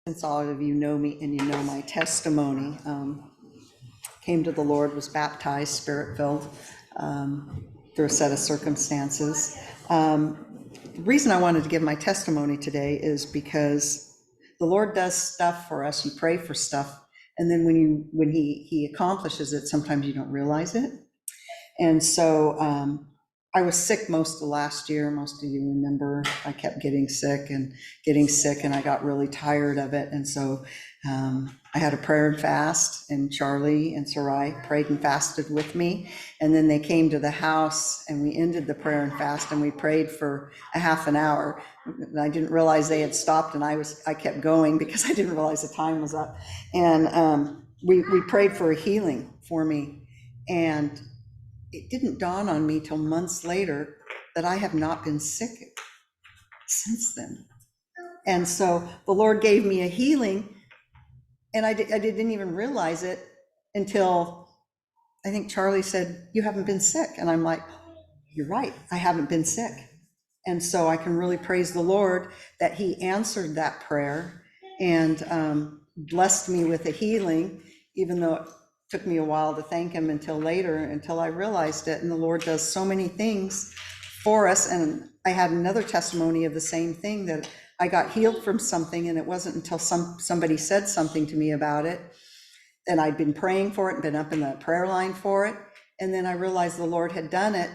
since all of you know me and you know my testimony, came to the Lord, was baptized, spirit-filled, through a set of circumstances. The reason I wanted to give my testimony today is because the Lord does stuff for us. You pray for stuff, and then when he accomplishes it, sometimes you don't realize it. And so I was sick most of last year. Most of you remember I kept getting sick, and I got really tired of it. And so I had a prayer and fast, and Charlie and Sarai prayed and fasted with me. And then they came to the house and we ended the prayer and fast, and we prayed for a half an hour. And I didn't realize they had stopped, and I kept going because I didn't realize the time was up. And we prayed for a healing for me. And it didn't dawn on me till months later that I have not been sick since then. And so the Lord gave me a healing, and I didn't even realize it until I think Charlie said, "You haven't been sick." And I'm like, "You're right, I haven't been sick." And so I can really praise the Lord that he answered that prayer and blessed me with a healing, even though it took me a while to thank him until later, until I realized it. And the Lord does so many things for us. And I had another testimony of the same thing, that I got healed from something, and it wasn't until somebody said something to me about it, and I'd been praying for it and been up in the prayer line for it. And then I realized the Lord had done it,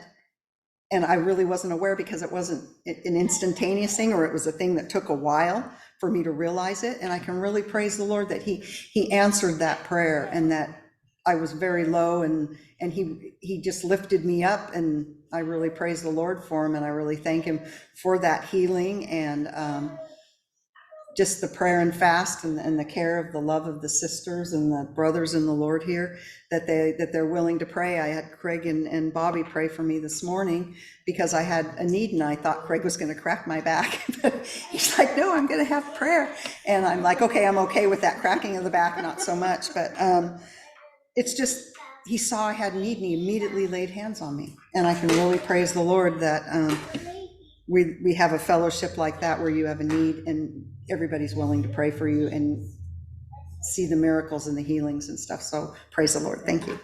and I really wasn't aware, because it wasn't an instantaneous thing, or it was a thing that took a while for me to realize it. And I can really praise the Lord that he answered that prayer, and that I was very low, and he just lifted me up. And I really praise the Lord for him, and I really thank him for that healing, and just the prayer and fast, and the care of the love of the sisters and the brothers in the Lord here, that they're willing to pray. I had Craig and Bobby pray for me this morning because I had a need, and I thought Craig was going to crack my back. But he's like, "No, I'm going to have prayer." And I'm like, "Okay, I'm okay with that cracking of the back, not so much." But it's just, he saw I had need, and he immediately laid hands on me. And I can really praise the Lord that we have a fellowship like that, where you have a need and everybody's willing to pray for you and see the miracles and the healings and stuff. So praise the Lord. Thank you.